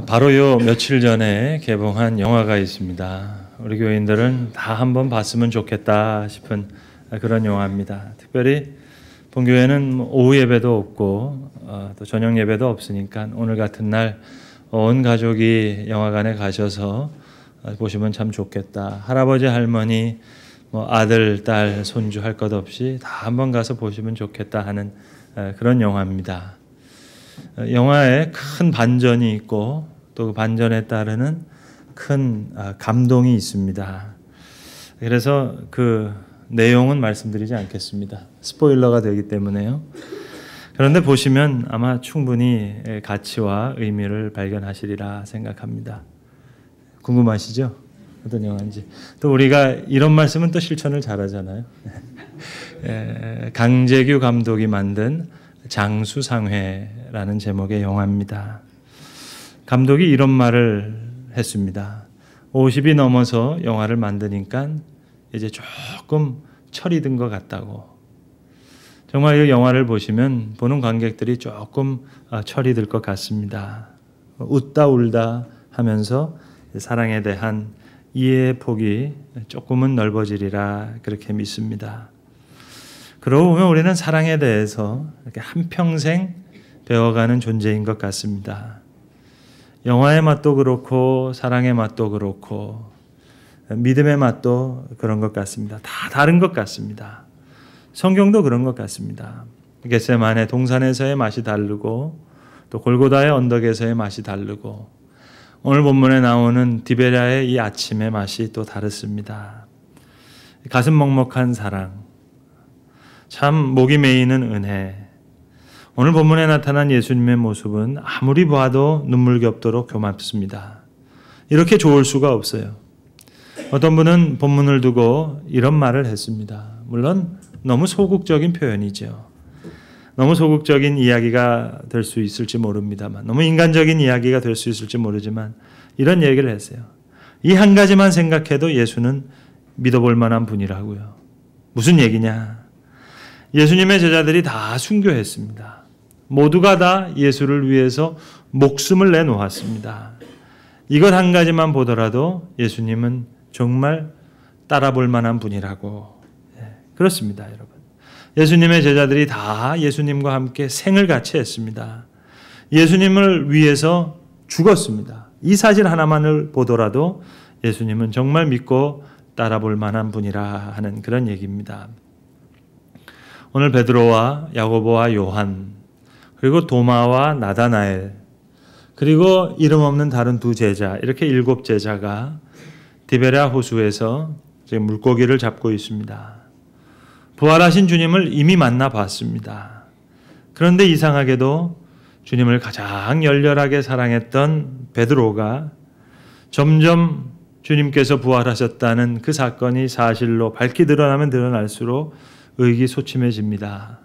바로 요 며칠 전에 개봉한 영화가 있습니다. 우리 교인들은 다 한번 봤으면 좋겠다 싶은 그런 영화입니다. 특별히 본교회는 오후 예배도 없고 또 저녁 예배도 없으니까 오늘 같은 날 온 가족이 영화관에 가셔서 보시면 참 좋겠다. 할아버지 할머니 아들 딸 손주 할 것 없이 다 한번 가서 보시면 좋겠다 하는 그런 영화입니다. 영화에 큰 반전이 있고 또 그 반전에 따르는 큰 감동이 있습니다. 그래서 그 내용은 말씀드리지 않겠습니다. 스포일러가 되기 때문에요. 그런데 보시면 아마 충분히 가치와 의미를 발견하시리라 생각합니다. 궁금하시죠? 어떤 영화인지. 또 우리가 이런 말씀은 또 실천을 잘하잖아요. 강재규 감독이 만든 장수상회라는 제목의 영화입니다. 감독이 이런 말을 했습니다. 50이 넘어서 영화를 만드니까 이제 조금 철이 든 것 같다고. 정말 이 영화를 보시면 보는 관객들이 조금 철이 들 것 같습니다. 웃다 울다 하면서 사랑에 대한 이해의 폭이 조금은 넓어지리라 그렇게 믿습니다. 그러고 보면 우리는 사랑에 대해서 이렇게 한평생 배워가는 존재인 것 같습니다. 영화의 맛도 그렇고 사랑의 맛도 그렇고 믿음의 맛도 그런 것 같습니다. 다 다른 것 같습니다. 성경도 그런 것 같습니다. 겟세마네 동산에서의 맛이 다르고 또 골고다의 언덕에서의 맛이 다르고 오늘 본문에 나오는 디베랴의 이 아침의 맛이 또 다릅니다. 가슴 먹먹한 사랑, 참 목이 메이는 은혜. 오늘 본문에 나타난 예수님의 모습은 아무리 봐도 눈물겹도록 교만습니다. 이렇게 좋을 수가 없어요. 어떤 분은 본문을 두고 이런 말을 했습니다. 물론 너무 소극적인 표현이죠. 너무 소극적인 이야기가 될 수 있을지 모릅니다만, 너무 인간적인 이야기가 될 수 있을지 모르지만 이런 얘기를 했어요. 이 한 가지만 생각해도 예수는 믿어볼 만한 분이라고요. 무슨 얘기냐? 예수님의 제자들이 다 순교했습니다. 모두가 다 예수를 위해서 목숨을 내놓았습니다. 이것 한 가지만 보더라도 예수님은 정말 따라볼 만한 분이라고. 그렇습니다, 여러분. 예수님의 제자들이 다 예수님과 함께 생을 같이 했습니다. 예수님을 위해서 죽었습니다. 이 사실 하나만을 보더라도 예수님은 정말 믿고 따라볼 만한 분이라 하는 그런 얘기입니다. 오늘 베드로와 야고보와 요한 그리고 도마와 나다나엘 그리고 이름 없는 다른 두 제자 이렇게 7 제자가 디베랴 호수에서 지금 물고기를 잡고 있습니다. 부활하신 주님을 이미 만나봤습니다. 그런데 이상하게도 주님을 가장 열렬하게 사랑했던 베드로가 점점 주님께서 부활하셨다는 그 사건이 사실로 밝히 드러나면 드러날수록 의기소침해집니다.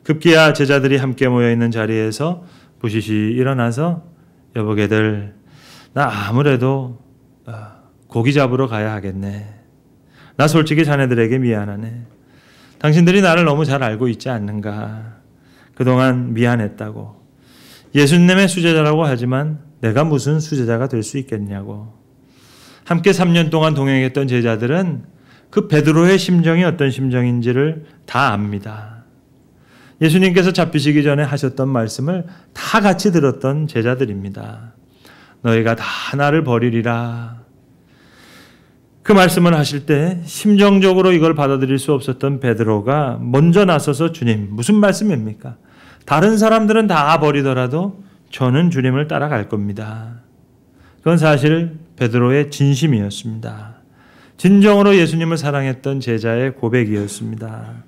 급기야 제자들이 함께 모여있는 자리에서 부시시 일어나서 여보게들 나 아무래도 고기 잡으러 가야 하겠네. 나 솔직히 자네들에게 미안하네. 당신들이 나를 너무 잘 알고 있지 않는가. 그동안 미안했다고. 예수님의 수제자라고 하지만 내가 무슨 수제자가 될 수 있겠냐고. 함께 3년 동안 동행했던 제자들은 그 베드로의 심정이 어떤 심정인지를 다 압니다. 예수님께서 잡히시기 전에 하셨던 말씀을 다 같이 들었던 제자들입니다. 너희가 다 나를 버리리라. 그 말씀을 하실 때 심정적으로 이걸 받아들일 수 없었던 베드로가 먼저 나서서 주님 무슨 말씀입니까? 다른 사람들은 다 버리더라도 저는 주님을 따라갈 겁니다. 그건 사실 베드로의 진심이었습니다. 진정으로 예수님을 사랑했던 제자의 고백이었습니다.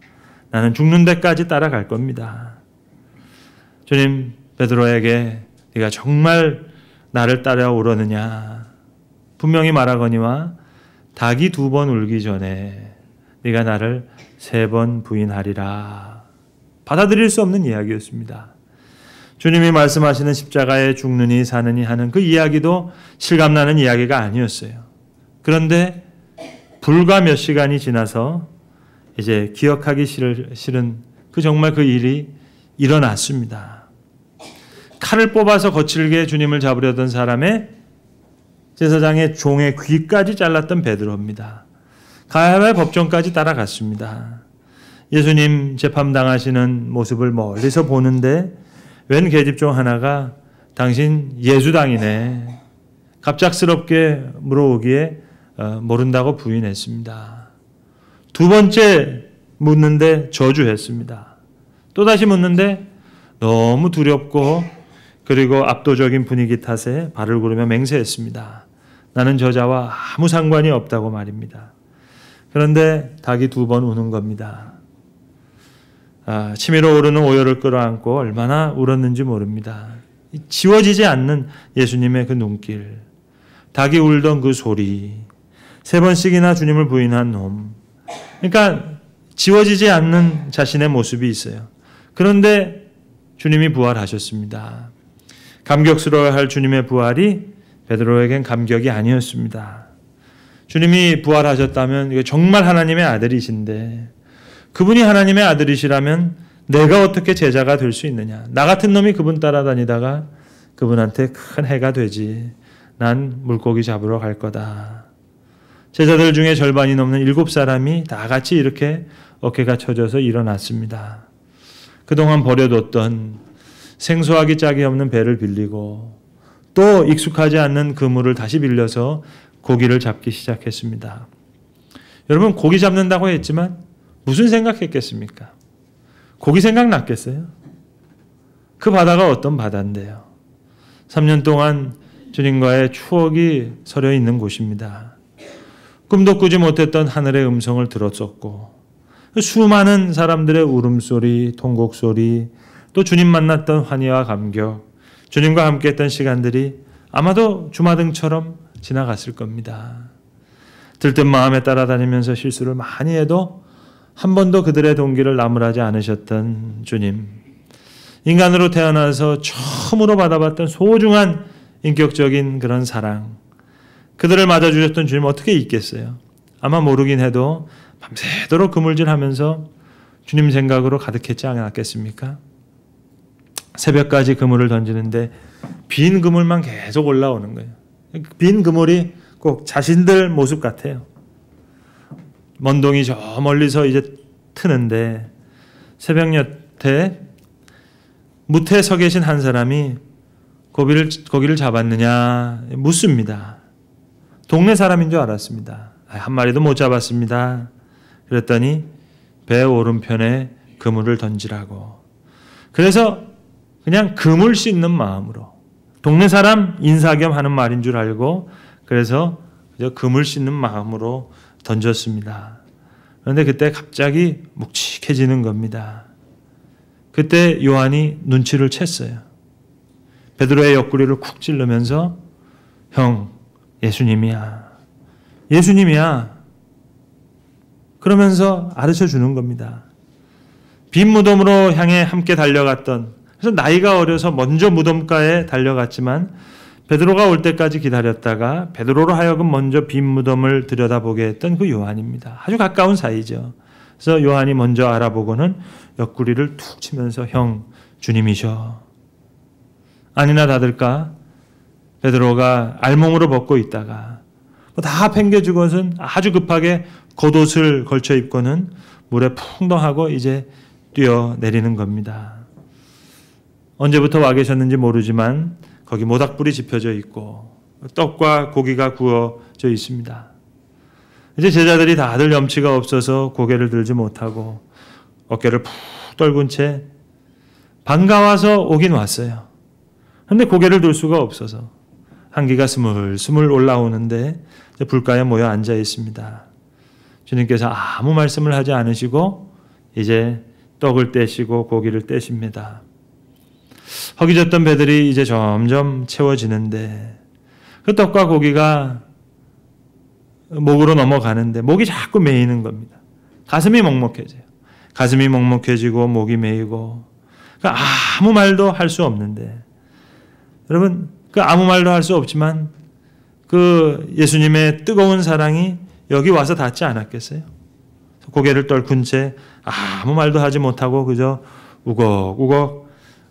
나는 죽는 데까지 따라갈 겁니다. 주님 베드로에게 네가 정말 나를 따라오려느냐 분명히 말하거니와 닭이 2번 울기 전에 네가 나를 3번 부인하리라. 받아들일 수 없는 이야기였습니다. 주님이 말씀하시는 십자가에 죽느니 사느니 하는 그 이야기도 실감나는 이야기가 아니었어요. 그런데 불과 몇 시간이 지나서 이제 기억하기 싫은 정말 그 일이 일어났습니다. 칼을 뽑아서 거칠게 주님을 잡으려던 사람의 제사장의 종의 귀까지 잘랐던 베드로입니다. 가야바의 법정까지 따라갔습니다. 예수님 재판당하시는 모습을 멀리서 보는데 웬 계집종 하나가 당신 예수당이네. 갑작스럽게 물어오기에 모른다고 부인했습니다. 두 번째 묻는데 저주했습니다. 또다시 묻는데 너무 두렵고 그리고 압도적인 분위기 탓에 발을 구르며 맹세했습니다. 나는 저자와 아무 상관이 없다고 말입니다. 그런데 닭이 두 번 우는 겁니다. 치밀어 오르는 오열을 끌어안고 얼마나 울었는지 모릅니다. 지워지지 않는 예수님의 그 눈길, 닭이 울던 그 소리, 세 번씩이나 주님을 부인한 놈. 그러니까 지워지지 않는 자신의 모습이 있어요. 그런데 주님이 부활하셨습니다. 감격스러워할 주님의 부활이 베드로에겐 감격이 아니었습니다. 주님이 부활하셨다면 이게 정말 하나님의 아들이신데 그분이 하나님의 아들이시라면 내가 어떻게 제자가 될 수 있느냐. 나 같은 놈이 그분 따라다니다가 그분한테 큰 해가 되지. 난 물고기 잡으러 갈 거다. 제자들 중에 절반이 넘는 7사람이 다 같이 이렇게 어깨가 쳐져서 일어났습니다. 그동안 버려뒀던 생소하기 짝이 없는 배를 빌리고 또 익숙하지 않는 그물을 다시 빌려서 고기를 잡기 시작했습니다. 여러분, 고기 잡는다고 했지만 무슨 생각했겠습니까? 고기 생각났겠어요? 그 바다가 어떤 바다인데요. 3년 동안 주님과의 추억이 서려 있는 곳입니다. 꿈도 꾸지 못했던 하늘의 음성을 들었었고 수많은 사람들의 울음소리, 통곡소리, 또 주님 만났던 환희와 감격, 주님과 함께했던 시간들이 아마도 주마등처럼 지나갔을 겁니다. 들뜬 마음에 따라다니면서 실수를 많이 해도 한 번도 그들의 동기를 나무라지 않으셨던 주님, 인간으로 태어나서 처음으로 받아봤던 소중한 인격적인 그런 사랑, 그들을 맞아주셨던 주님 어떻게 잊겠어요? 아마 모르긴 해도 밤새도록 그물질하면서 주님 생각으로 가득했지 않았겠습니까? 새벽까지 그물을 던지는데 빈 그물만 계속 올라오는 거예요. 빈 그물이 꼭 자신들 모습 같아요. 먼동이 저 멀리서 이제 트는데 새벽녘에 무태에 서 계신 한 사람이 고기를 잡았느냐 묻습니다. 동네 사람인 줄 알았습니다. 한 마리도 못 잡았습니다. 그랬더니 배 오른편에 그물을 던지라고. 그래서 그냥 그물 씻는 마음으로, 동네 사람 인사 겸 하는 말인 줄 알고 그래서 그저 그물 씻는 마음으로 던졌습니다. 그런데 그때 갑자기 묵직해지는 겁니다. 그때 요한이 눈치를 챘어요. 베드로의 옆구리를 쿡 찌르면서 형, 예수님이야. 예수님이야. 그러면서 가르쳐 주는 겁니다. 빈 무덤으로 향해 함께 달려갔던, 그래서 나이가 어려서 먼저 무덤가에 달려갔지만 베드로가 올 때까지 기다렸다가 베드로로 하여금 먼저 빈 무덤을 들여다보게 했던 그 요한입니다. 아주 가까운 사이죠. 그래서 요한이 먼저 알아보고는 옆구리를 툭 치면서 형, 주님이셔. 아니나 다를까 베드로가 알몸으로 벗고 있다가 다 팽개주고선 아주 급하게 겉옷을 걸쳐 입고는 물에 풍덩하고 이제 뛰어내리는 겁니다. 언제부터 와 계셨는지 모르지만 거기 모닥불이 지펴져 있고 떡과 고기가 구워져 있습니다. 이제 제자들이 다들 염치가 없어서 고개를 들지 못하고 어깨를 푹 떨군 채 반가워서 오긴 왔어요. 그런데 고개를 들 수가 없어서 한기가 스물스물 올라오는데 불가에 모여 앉아 있습니다. 주님께서 아무 말씀을 하지 않으시고 이제 떡을 떼시고 고기를 떼십니다. 허기졌던 배들이 이제 점점 채워지는데 그 떡과 고기가 목으로 넘어가는데 목이 자꾸 메이는 겁니다. 가슴이 먹먹해져요. 가슴이 먹먹해지고 목이 메이고 그러니까 아무 말도 할 수 없는데 여러분 그 아무 말도 할 수 없지만 그 예수님의 뜨거운 사랑이 여기 와서 닿지 않았겠어요? 고개를 떨군 채 아무 말도 하지 못하고 그저 우걱우걱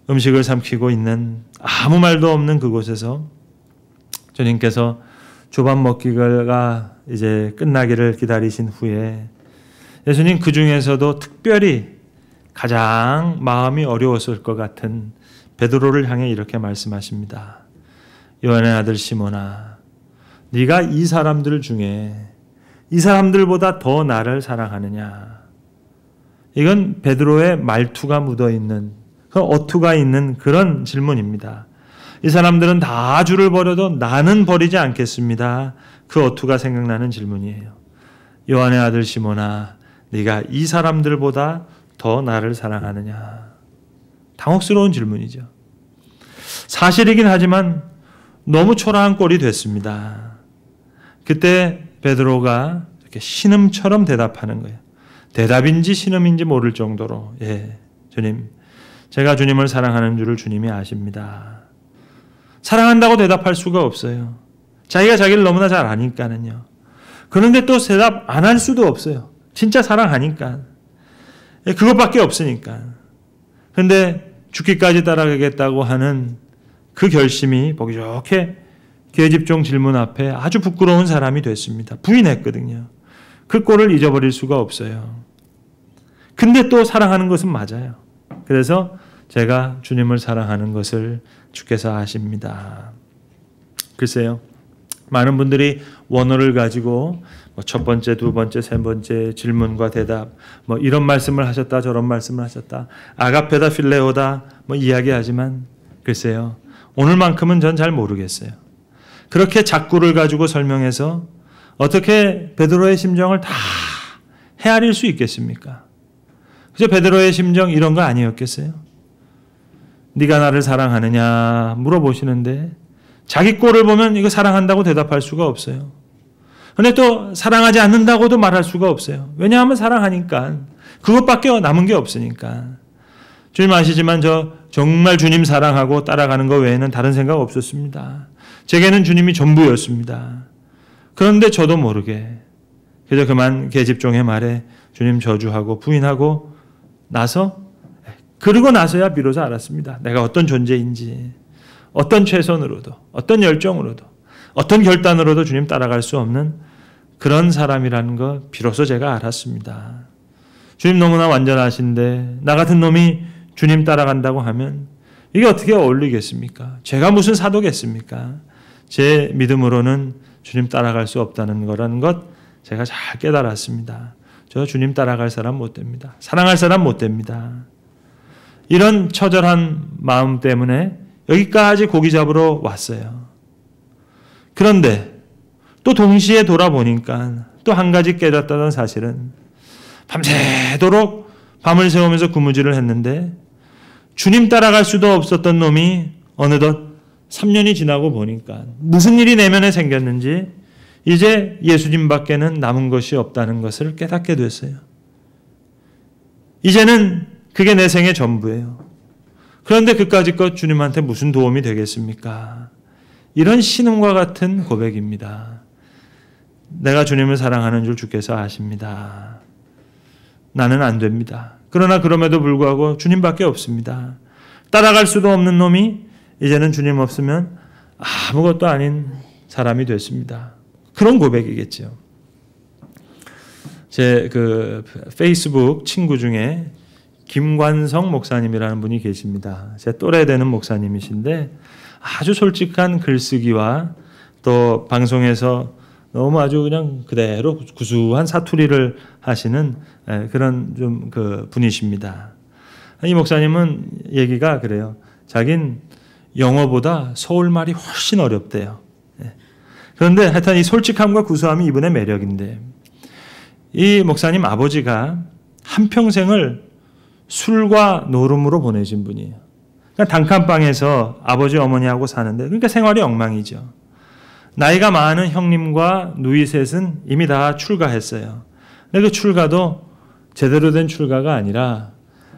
음식을 삼키고 있는 아무 말도 없는 그곳에서 주님께서 조밥 먹기가 이제 끝나기를 기다리신 후에 예수님 그 중에서도 특별히 가장 마음이 어려웠을 것 같은 베드로를 향해 이렇게 말씀하십니다. 요한의 아들 시몬아, 네가 이 사람들 중에 이 사람들보다 더 나를 사랑하느냐? 이건 베드로의 말투가 묻어있는, 그 어투가 있는 그런 질문입니다. 이 사람들은 다 주를 버려도 나는 버리지 않겠습니다. 그 어투가 생각나는 질문이에요. 요한의 아들 시몬아, 네가 이 사람들보다 더 나를 사랑하느냐? 당혹스러운 질문이죠. 사실이긴 하지만 너무 초라한 꼴이 됐습니다. 그때 베드로가 이렇게 신음처럼 대답하는 거예요. 대답인지 신음인지 모를 정도로, 예, 주님, 제가 주님을 사랑하는 줄을 주님이 아십니다. 사랑한다고 대답할 수가 없어요. 자기가 자기를 너무나 잘 아니까는요. 그런데 또 대답 안 할 수도 없어요. 진짜 사랑하니까. 그것밖에 없으니까. 그런데 죽기까지 따라가겠다고 하는 그 결심이 보기 좋게 계집종 질문 앞에 아주 부끄러운 사람이 됐습니다. 부인했거든요. 그 꼴을 잊어버릴 수가 없어요. 근데 또 사랑하는 것은 맞아요. 그래서 제가 주님을 사랑하는 것을 주께서 아십니다. 글쎄요. 많은 분들이 원어를 가지고 첫 번째, 두 번째, 세 번째 질문과 대답, 이런 말씀을 하셨다, 저런 말씀을 하셨다, 아가페다, 필레오다 이야기하지만 글쎄요. 오늘만큼은 전 잘 모르겠어요. 그렇게 작구를 가지고 설명해서 어떻게 베드로의 심정을 다 헤아릴 수 있겠습니까? 그저 베드로의 심정 이런 거 아니었겠어요? 네가 나를 사랑하느냐 물어보시는데 자기 꼴을 보면 이거 사랑한다고 대답할 수가 없어요. 그런데 또 사랑하지 않는다고도 말할 수가 없어요. 왜냐하면 사랑하니까. 그것밖에 남은 게 없으니까. 주님 아시지만 저 정말 주님 사랑하고 따라가는 것 외에는 다른 생각 없었습니다. 제게는 주님이 전부였습니다. 그런데 저도 모르게 그저 그만 계집종의 말에 주님 저주하고 부인하고 그러고 나서야 비로소 알았습니다. 내가 어떤 존재인지, 어떤 최선으로도, 어떤 열정으로도, 어떤 결단으로도 주님 따라갈 수 없는 그런 사람이라는 거 비로소 제가 알았습니다. 주님 너무나 완전하신데 나 같은 놈이 주님 따라간다고 하면 이게 어떻게 어울리겠습니까? 제가 무슨 사도겠습니까? 제 믿음으로는 주님 따라갈 수 없다는 거라는 것 제가 잘 깨달았습니다. 저 주님 따라갈 사람 못 됩니다. 사랑할 사람 못 됩니다. 이런 처절한 마음 때문에 여기까지 고기 잡으러 왔어요. 그런데 또 동시에 돌아보니까 또 한 가지 깨닫다는 사실은 밤새도록 밤을 새우면서 구무질을 했는데 주님 따라갈 수도 없었던 놈이 어느덧 3년이 지나고 보니까 무슨 일이 내면에 생겼는지 이제 예수님밖에는 남은 것이 없다는 것을 깨닫게 됐어요. 이제는 그게 내 생의 전부예요. 그런데 그까짓 것 주님한테 무슨 도움이 되겠습니까? 이런 신음과 같은 고백입니다. 내가 주님을 사랑하는 줄 주께서 아십니다. 나는 안 됩니다. 그러나 그럼에도 불구하고 주님밖에 없습니다. 따라갈 수도 없는 놈이 이제는 주님 없으면 아무것도 아닌 사람이 됐습니다. 그런 고백이겠죠. 제 페이스북 친구 중에 김관성 목사님이라는 분이 계십니다. 제 또래 되는 목사님이신데 아주 솔직한 글쓰기와 또 방송에서 너무 아주 그냥 그대로 구수한 사투리를 하시는 그런 좀 분이십니다. 이 목사님은 얘기가 그래요. 자긴 영어보다 서울말이 훨씬 어렵대요. 그런데 하여튼 이 솔직함과 구수함이 이분의 매력인데 이 목사님 아버지가 한평생을 술과 노름으로 보내신 분이에요. 그러니까 단칸방에서 아버지 어머니하고 사는데 그러니까 생활이 엉망이죠. 나이가 많은 형님과 누이 셋은 이미 다 출가했어요. 근데 그 출가도 제대로 된 출가가 아니라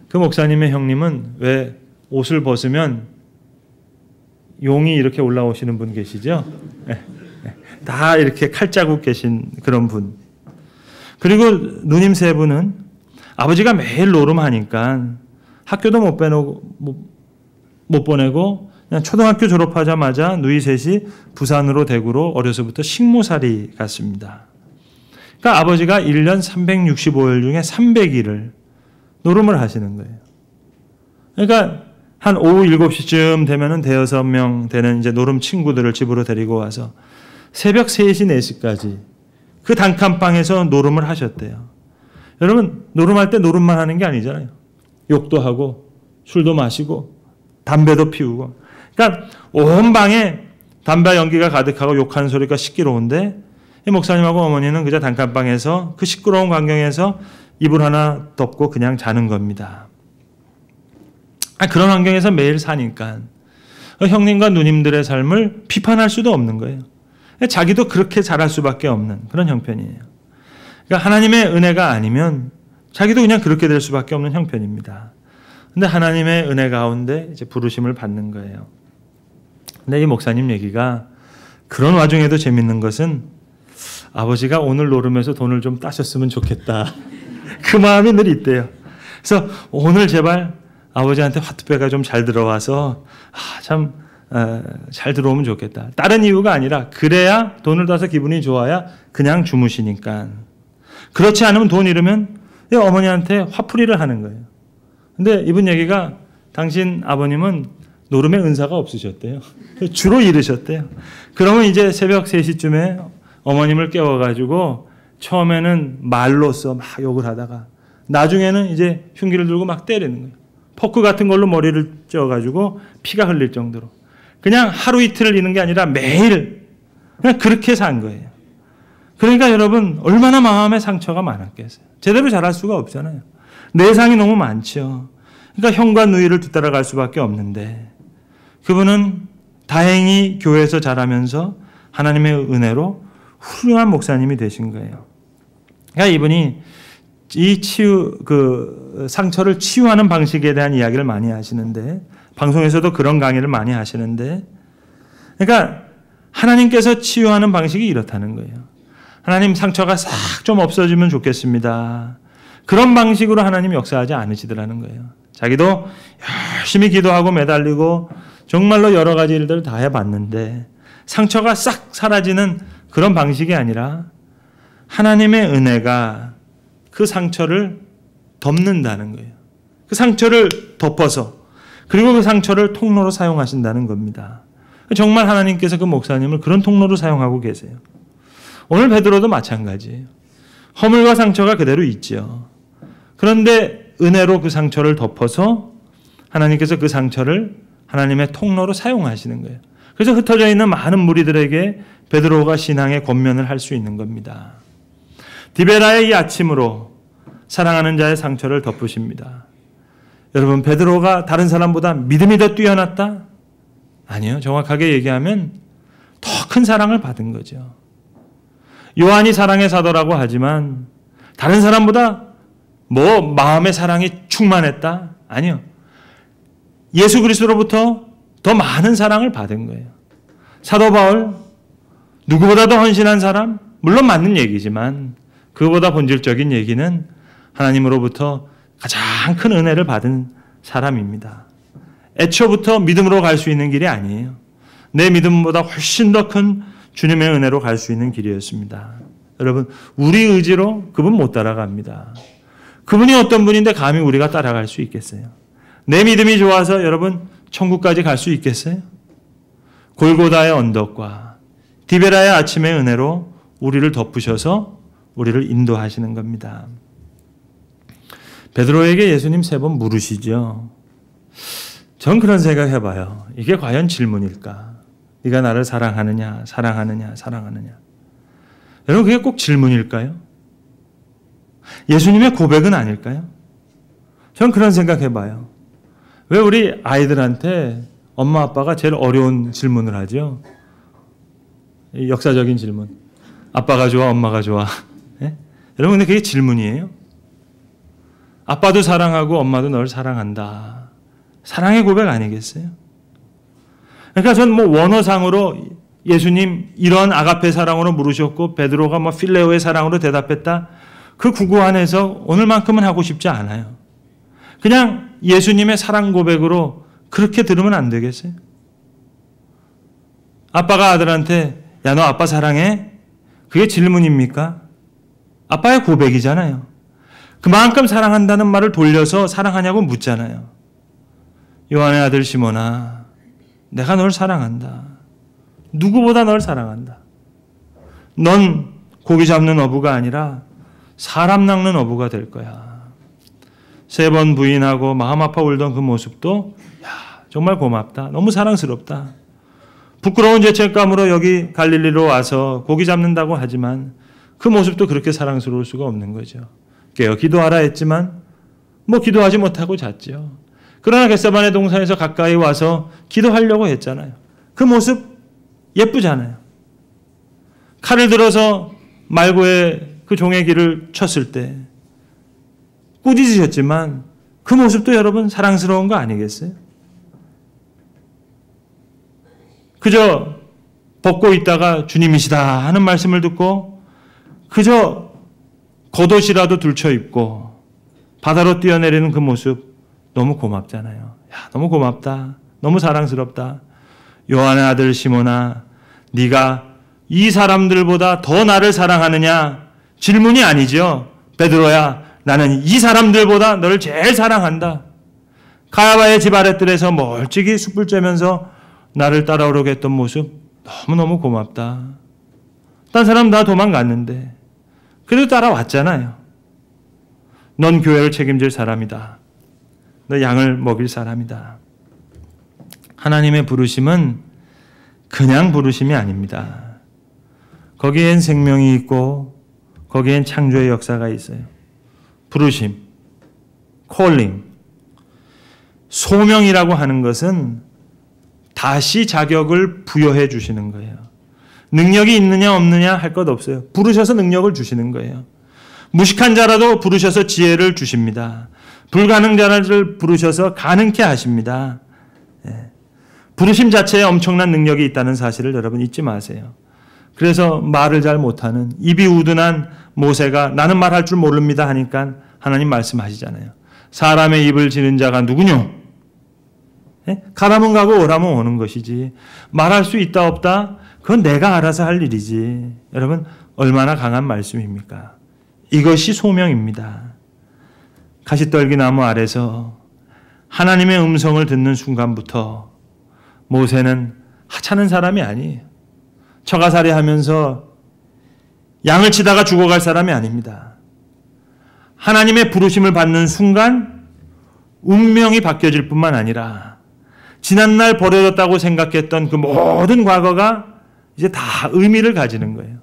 그 목사님의 형님은 왜 옷을 벗으면 용이 이렇게 올라오시는 분 계시죠? 다 이렇게 칼자국 계신 그런 분. 그리고 누님 세 분은 아버지가 매일 노름하니까 학교도 못 못 보내고 그냥 초등학교 졸업하자마자 누이 셋이 부산으로 대구로 어려서부터 식모살이 갔습니다. 그러니까 아버지가 1년 365일 중에 300일을 노름을 하시는 거예요. 그러니까 한 오후 7시쯤 되면은 대여섯 명 되는 이제 노름 친구들을 집으로 데리고 와서 새벽 3시, 4시까지 그 단칸방에서 노름을 하셨대요. 여러분, 노름할 때 노름만 하는 게 아니잖아요. 욕도 하고 술도 마시고 담배도 피우고. 그러니까 온 방에 담배 연기가 가득하고 욕하는 소리가 시끄러운데 이 목사님하고 어머니는 그저 단칸방에서 그 시끄러운 광경에서 이불 하나 덮고 그냥 자는 겁니다. 그런 환경에서 매일 사니까 형님과 누님들의 삶을 비판할 수도 없는 거예요. 자기도 그렇게 잘할 수밖에 없는 그런 형편이에요. 그러니까 하나님의 은혜가 아니면 자기도 그냥 그렇게 될 수밖에 없는 형편입니다. 근데 하나님의 은혜 가운데 이제 부르심을 받는 거예요. 근데 이 목사님 얘기가 그런 와중에도 재밌는 것은 아버지가 오늘 노름에서 돈을 좀 따셨으면 좋겠다. 그 마음이 늘 있대요. 그래서 오늘 제발 아버지한테 화투배가 좀 잘 들어와서 참 잘 들어오면 좋겠다. 다른 이유가 아니라 그래야 돈을 따서 기분이 좋아야 그냥 주무시니까. 그렇지 않으면 돈 잃으면 어머니한테 화풀이를 하는 거예요. 근데 이분 얘기가 당신 아버님은 노름에 은사가 없으셨대요. 주로 잃으셨대요. 그러면 이제 새벽 3시쯤에 어머님을 깨워가지고 처음에는 말로써 막 욕을 하다가 나중에는 이제 흉기를 들고 막 때리는 거예요. 포크 같은 걸로 머리를 쪄가지고 피가 흘릴 정도로. 그냥 하루 이틀을 잃는 게 아니라 매일 그냥 그렇게 산 거예요. 그러니까 여러분 얼마나 마음에 상처가 많았겠어요. 제대로 잘할 수가 없잖아요. 내상이 너무 많죠. 그러니까 형과 누이를 뒤따라갈 수밖에 없는데 그분은 다행히 교회에서 자라면서 하나님의 은혜로 훌륭한 목사님이 되신 거예요. 그러니까 이분이 이 상처를 치유하는 방식에 대한 이야기를 많이 하시는데, 방송에서도 그런 강의를 많이 하시는데, 그러니까 하나님께서 치유하는 방식이 이렇다는 거예요. 하나님 상처가 싹 좀 없어지면 좋겠습니다. 그런 방식으로 하나님 역사하지 않으시더라는 거예요. 자기도 열심히 기도하고 매달리고 정말로 여러 가지 일들을 다 해봤는데 상처가 싹 사라지는 그런 방식이 아니라 하나님의 은혜가 그 상처를 덮는다는 거예요. 그 상처를 덮어서 그리고 그 상처를 통로로 사용하신다는 겁니다. 정말 하나님께서 그 목사님을 그런 통로로 사용하고 계세요. 오늘 베드로도 마찬가지예요. 허물과 상처가 그대로 있죠. 그런데 은혜로 그 상처를 덮어서 하나님께서 그 상처를 하나님의 통로로 사용하시는 거예요. 그래서 흩어져 있는 많은 무리들에게 베드로가 신앙의 권면을 할 수 있는 겁니다. 디베라의 이 아침으로 사랑하는 자의 상처를 덮으십니다. 여러분, 베드로가 다른 사람보다 믿음이 더 뛰어났다? 아니요. 정확하게 얘기하면 더 큰 사랑을 받은 거죠. 요한이 사랑의 사도라고 하지만 다른 사람보다 마음의 사랑이 충만했다? 아니요. 예수 그리스도로부터 더 많은 사랑을 받은 거예요. 사도 바울, 누구보다도 헌신한 사람? 물론 맞는 얘기지만 그보다 본질적인 얘기는 하나님으로부터 가장 큰 은혜를 받은 사람입니다. 애초부터 믿음으로 갈 수 있는 길이 아니에요. 내 믿음보다 훨씬 더 큰 주님의 은혜로 갈 수 있는 길이었습니다. 여러분, 우리 의지로 그분 못 따라갑니다. 그분이 어떤 분인데 감히 우리가 따라갈 수 있겠어요? 내 믿음이 좋아서 여러분 천국까지 갈 수 있겠어요? 골고다의 언덕과 디베라의 아침의 은혜로 우리를 덮으셔서 우리를 인도하시는 겁니다. 베드로에게 예수님 3번 물으시죠. 전 그런 생각 해봐요. 이게 과연 질문일까? 네가 나를 사랑하느냐, 사랑하느냐, 사랑하느냐. 여러분, 그게 꼭 질문일까요? 예수님의 고백은 아닐까요? 전 그런 생각 해봐요. 왜 우리 아이들한테 엄마 아빠가 제일 어려운 질문을 하죠? 역사적인 질문. 아빠가 좋아, 엄마가 좋아. 네? 여러분, 근데 그게 질문이에요? 아빠도 사랑하고 엄마도 널 사랑한다. 사랑의 고백 아니겠어요? 그러니까 전 원어상으로 예수님 이런 아가페 사랑으로 물으셨고 베드로가 필레오의 사랑으로 대답했다. 그 구구 안에서 오늘만큼은 하고 싶지 않아요. 그냥 예수님의 사랑 고백으로 그렇게 들으면 안 되겠어요? 아빠가 아들한테 야, 너 아빠 사랑해? 그게 질문입니까? 아빠의 고백이잖아요. 그만큼 사랑한다는 말을 돌려서 사랑하냐고 묻잖아요. 요한의 아들 시몬아, 내가 널 사랑한다. 누구보다 널 사랑한다. 넌 고기 잡는 어부가 아니라 사람 낚는 어부가 될 거야. 3번 부인하고 마음 아파 울던 그 모습도 야, 정말 고맙다. 너무 사랑스럽다. 부끄러운 죄책감으로 여기 갈릴리로 와서 고기 잡는다고 하지만 그 모습도 그렇게 사랑스러울 수가 없는 거죠. 깨어 기도하라 했지만 뭐 기도하지 못하고 잤죠. 그러나 겟세마네 동산에서 가까이 와서 기도하려고 했잖아요. 그 모습 예쁘잖아요. 칼을 들어서 말고의 그 종의 길을 쳤을 때 꾸짖으셨지만 그 모습도 여러분 사랑스러운 거 아니겠어요? 그저 벗고 있다가 주님이시다 하는 말씀을 듣고 그저 겉옷이라도 둘쳐 입고 바다로 뛰어내리는 그 모습 너무 고맙잖아요. 야, 너무 고맙다. 너무 사랑스럽다. 요한의 아들 시몬아, 네가 이 사람들보다 더 나를 사랑하느냐? 질문이 아니죠. 베드로야, 나는 이 사람들보다 너를 제일 사랑한다. 가야바의 집 아랫들에서 멀찍이 숯불 쬐면서 나를 따라오려고 했던 모습 너무너무 고맙다. 딴 사람 다 도망갔는데 그래도 따라왔잖아요. 넌 교회를 책임질 사람이다. 너 양을 먹일 사람이다. 하나님의 부르심은 그냥 부르심이 아닙니다. 거기엔 생명이 있고 거기엔 창조의 역사가 있어요. 부르심, 콜링, 소명이라고 하는 것은 다시 자격을 부여해 주시는 거예요. 능력이 있느냐 없느냐 할 것 없어요. 부르셔서 능력을 주시는 거예요. 무식한 자라도 부르셔서 지혜를 주십니다. 불가능자를 부르셔서 가능케 하십니다. 부르심 자체에 엄청난 능력이 있다는 사실을 여러분 잊지 마세요. 그래서 말을 잘 못하는 입이 우둔한 모세가 나는 말할 줄 모릅니다 하니까 하나님 말씀하시잖아요. 사람의 입을 지는 자가 누구뇨? 가라면 가고 오라면 오는 것이지 말할 수 있다 없다 그건 내가 알아서 할 일이지. 여러분 얼마나 강한 말씀입니까? 이것이 소명입니다. 가시떨기 나무 아래서 하나님의 음성을 듣는 순간부터 모세는 하찮은 사람이 아니에요. 처가살이 하면서 양을 치다가 죽어갈 사람이 아닙니다. 하나님의 부르심을 받는 순간 운명이 바뀌어질 뿐만 아니라 지난날 버려졌다고 생각했던 그 모든 과거가 이제 다 의미를 가지는 거예요.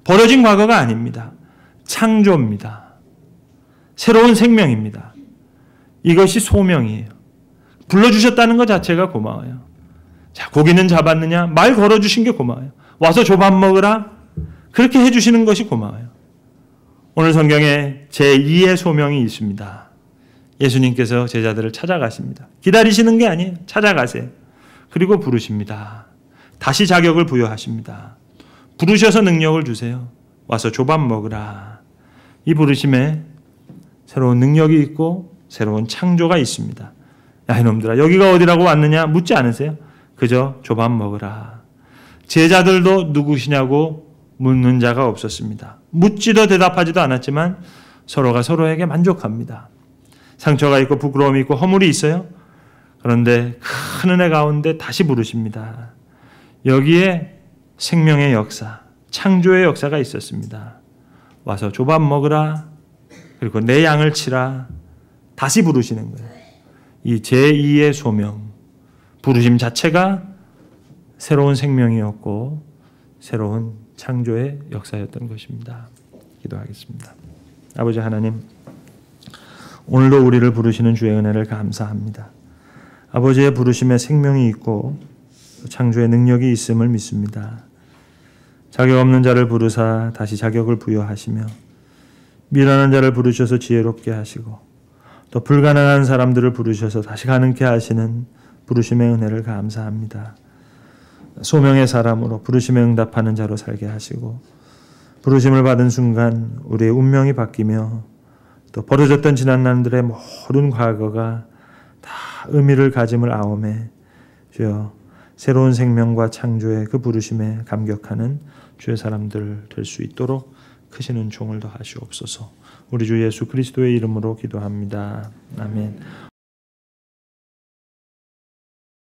버려진 과거가 아닙니다. 창조입니다. 새로운 생명입니다. 이것이 소명이에요. 불러주셨다는 것 자체가 고마워요. 자, 고기는 잡았느냐? 말 걸어주신 게 고마워요. 와서 줘 밥 먹으라? 그렇게 해주시는 것이 고마워요. 오늘 성경에 제2의 소명이 있습니다. 예수님께서 제자들을 찾아가십니다. 기다리시는 게 아니에요. 찾아가세요. 그리고 부르십니다. 다시 자격을 부여하십니다. 부르셔서 능력을 주세요. 와서 줘 밥 먹으라. 이 부르심에 새로운 능력이 있고 새로운 창조가 있습니다. 야 이놈들아 여기가 어디라고 왔느냐 묻지 않으세요? 그저 줘 밥 먹으라. 제자들도 누구시냐고 묻는 자가 없었습니다. 묻지도 대답하지도 않았지만 서로가 서로에게 만족합니다. 상처가 있고 부끄러움이 있고 허물이 있어요. 그런데 큰 은혜 가운데 다시 부르십니다. 여기에 생명의 역사, 창조의 역사가 있었습니다. 와서 줘 밥 먹으라. 그리고 내 양을 치라. 다시 부르시는 거예요. 이 제2의 소명, 부르심 자체가 새로운 생명이었고 새로운 창조의 역사였던 것입니다. 기도하겠습니다. 아버지 하나님, 오늘도 우리를 부르시는 주의 은혜를 감사합니다. 아버지의 부르심에 생명이 있고 창조의 능력이 있음을 믿습니다. 자격 없는 자를 부르사 다시 자격을 부여하시며 미련한 자를 부르셔서 지혜롭게 하시고 또 불가능한 사람들을 부르셔서 다시 가능케 하시는 부르심의 은혜를 감사합니다. 소명의 사람으로 부르심에 응답하는 자로 살게 하시고 부르심을 받은 순간 우리의 운명이 바뀌며 또 버려졌던 지난날들의 모든 과거가 다 의미를 가짐을 아오매 주여 새로운 생명과 창조의 그 부르심에 감격하는 주의 사람들 될 수 있도록 크시는 종을 더하시옵소서. 우리 주 예수 그리스도의 이름으로 기도합니다. 아멘.